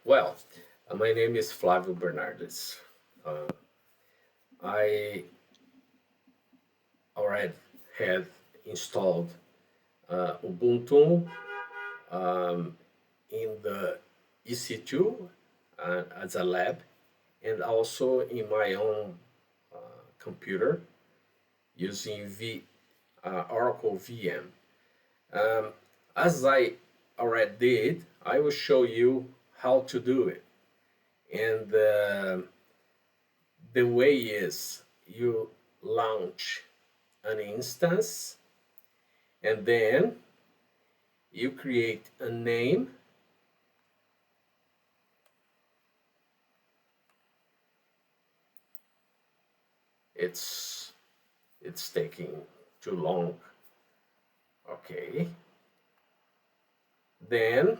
Well, my name is Flavio Bernardes. Uh, I already had installed Ubuntu um, in the EC2 as a lab and also in my own computer using Oracle VM. Um, as I already did, I will show you how to do it. And the way is you launch an instance and then you create a name. it's it's taking too long. Okay, then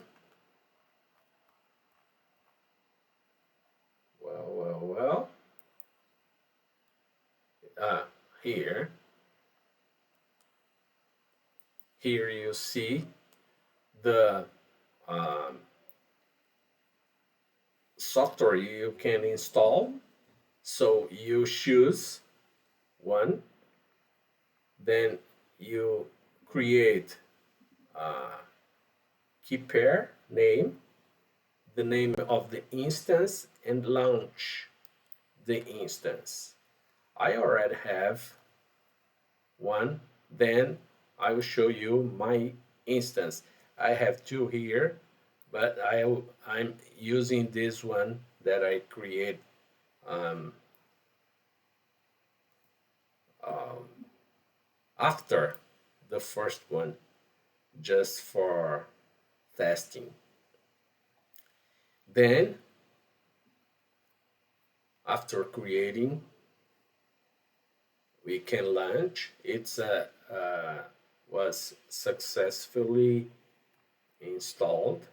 well uh, here here you see the um, software you can install. So you choose one, then you create a key pair name, the name of the instance, and launch the instance. I already have one, then I will show you my instance. I have two here, but I'm using this one that I create um, um, after the first one, just for testing. Then, after creating, we can launch. It's was successfully installed.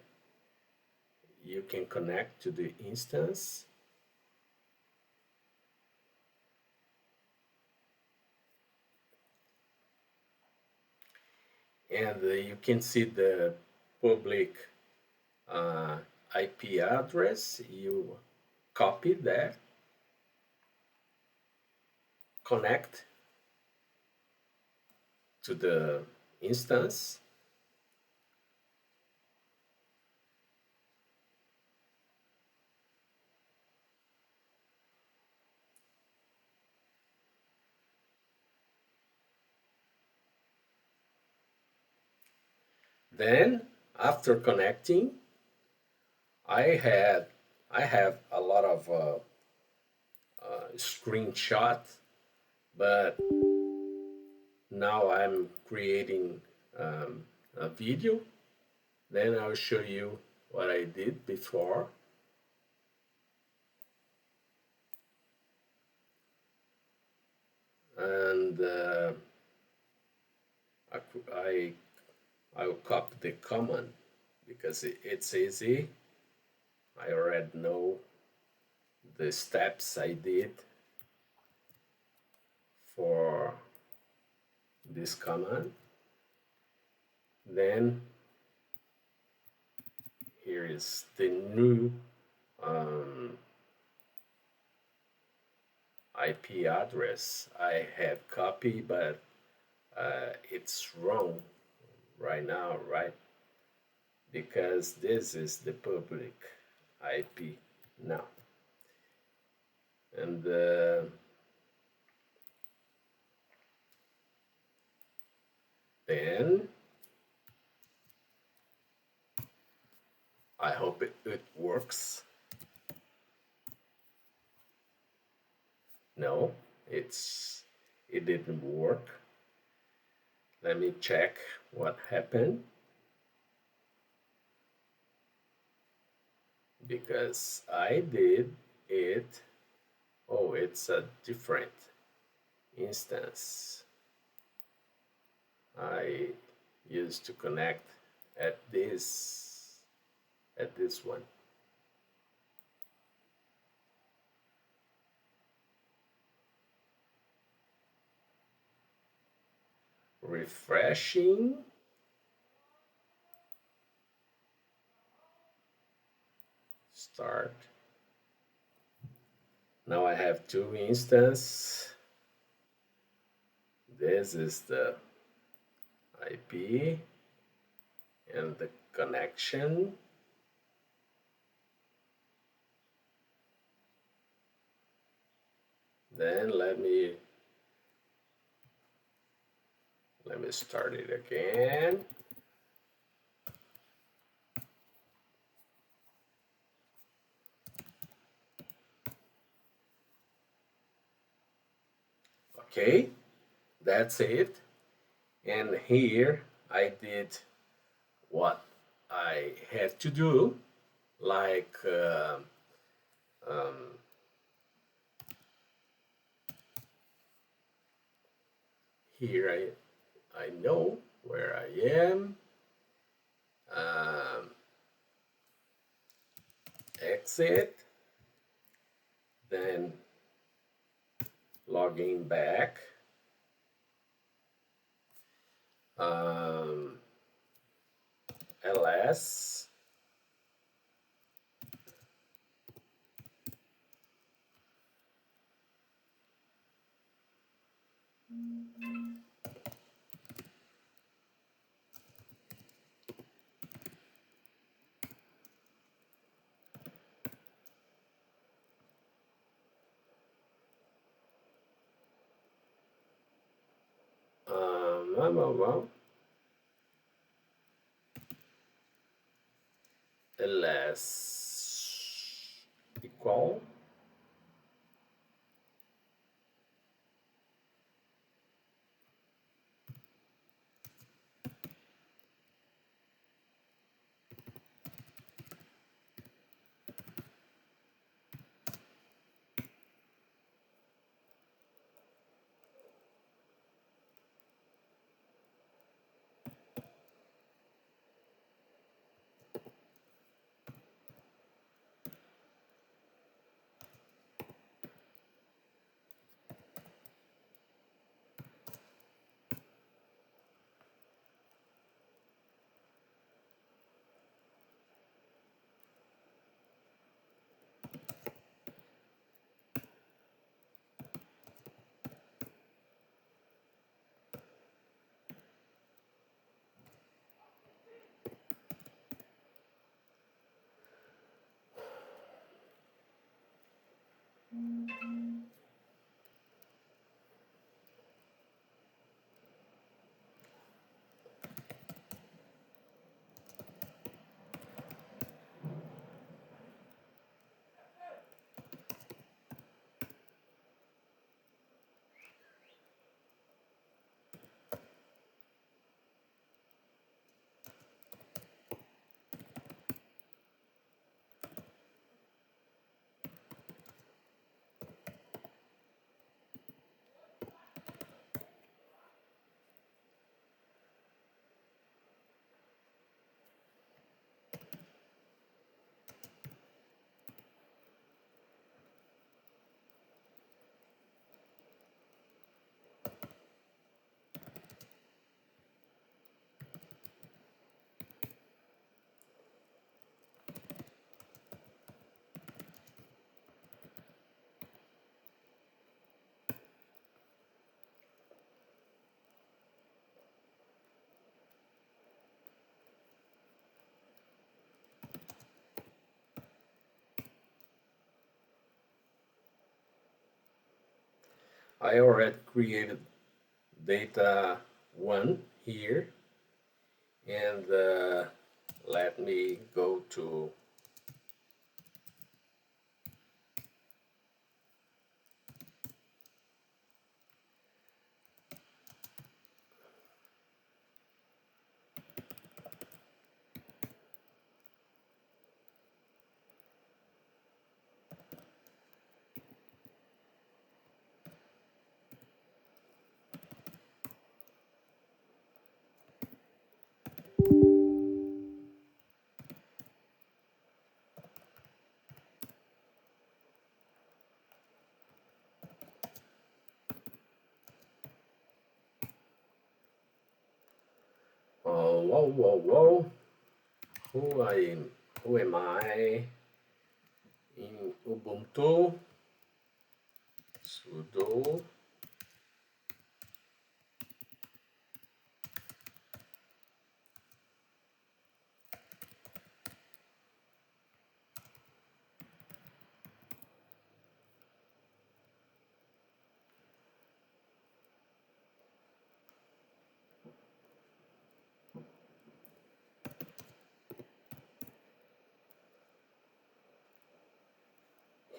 You can connect to the instance, and you can see the public uh, IP address. You copy that, connect to the instance, then after connecting, I had I have a lot of screenshot, but now I'm creating a video. Then I'll show you what I did before. And I, I'll copy the command because it's easy. I already know the steps I did for this command. Then here is the new um, IP address I had copied, but it's wrong right now, right? Because this is the public IP now. And then I hope it works. No, it didn't work. Let me check what happened, because I did it. Oh, it's a different instance. I used to connect at this one. Refreshing. Start. Now I have two instances. This is the IP and the connection. Then let me start it again. Okay, that's it. And here I did what I had to do, like um, here I know where I am. Um, Exit, then logging back. Um, ls well, ls equal I already created data one here, and let me go to whoa, whoa, whoa, who am I? in Ubuntu sudo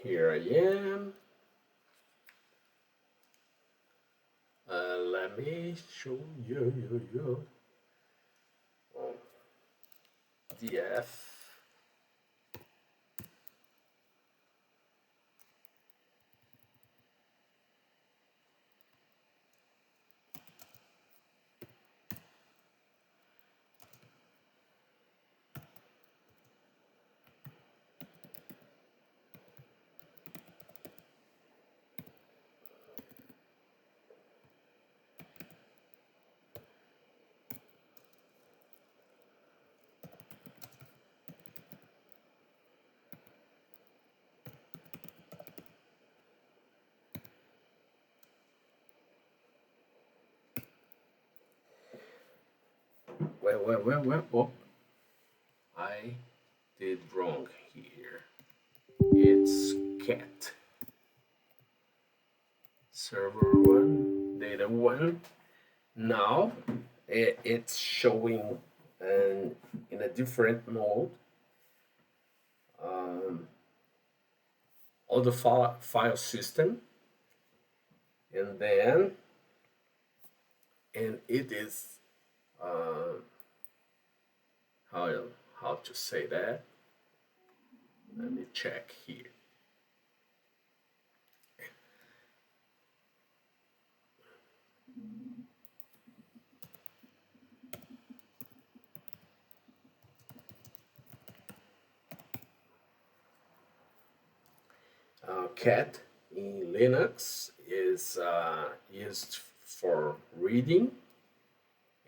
here I am. Let me show you df well. Oh, I did wrong here. It's cat server 1 data 1. Now it's showing in a different mode on the file system, and then it is uh, how to say that. Let me check here. Cat in Linux is used for reading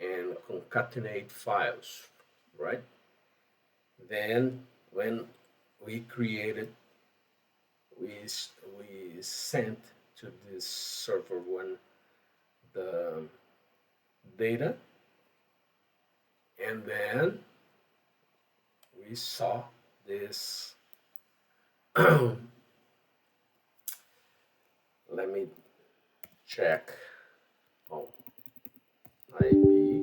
and concatenate files, right? Then when we created, we sent to this server 1 the data, and then we saw this. Let me check. Oh, IPA.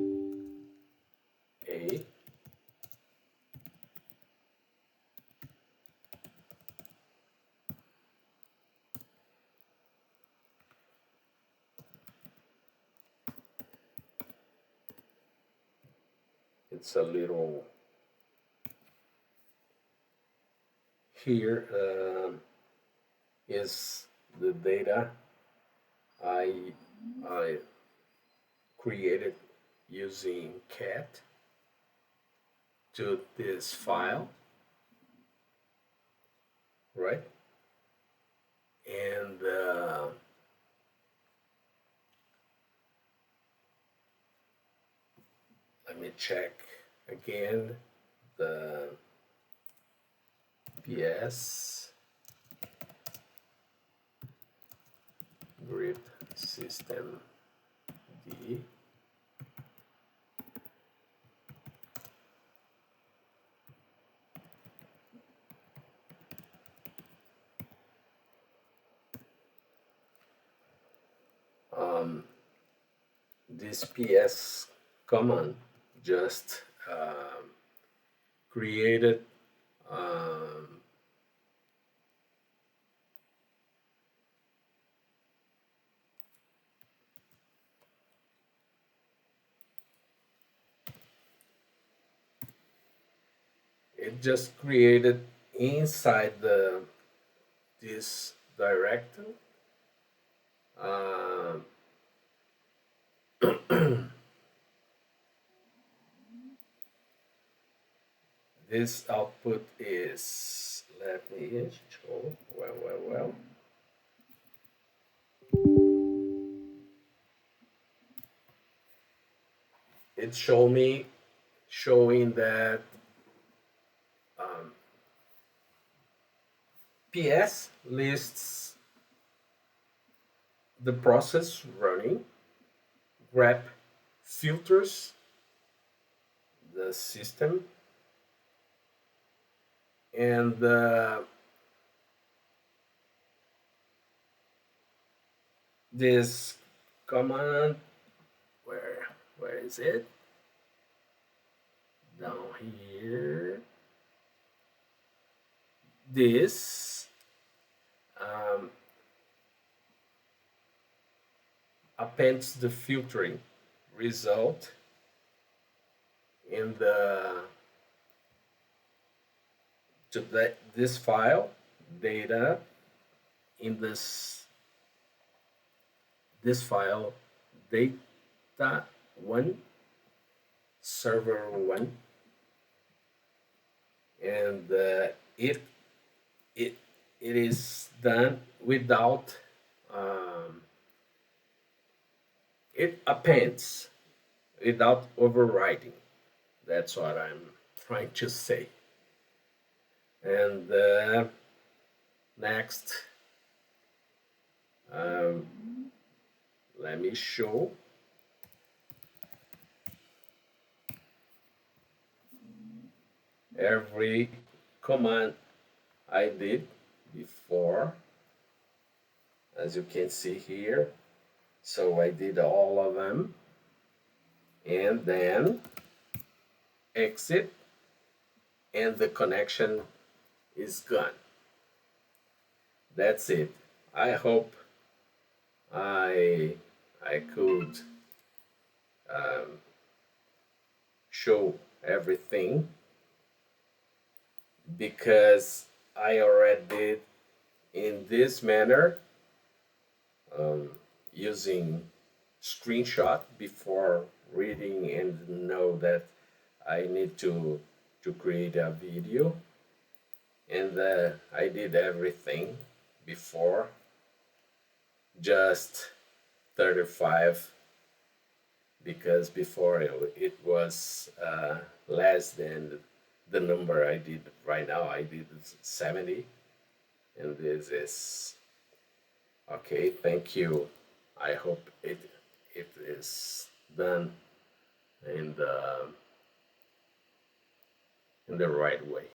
It's a little here is the data I created using cat to this file, right? And let me check again the PS grip system D. This PS command just created it just created inside this directory this output is, let me show, well. It showing that PS lists the process running, grep filters the system, and this command, where is it? Down here. This um, appends the filtering result in the to this file data in this file data one server one, and it it it is done without um, it appends without overriding. That's what I'm trying to say. And next, um, let me show every command I did before, as you can see here. So I did all of them, and then exit, and the connection is gone. That's it. I hope I I could um, show everything, because I already did in this manner, um, using screenshot before reading and know that I need to create a video, and I did everything before, just 35, because before it was less than the number I did right now. I did 70, and this is okay. Thank you. I hope it is done in the right way.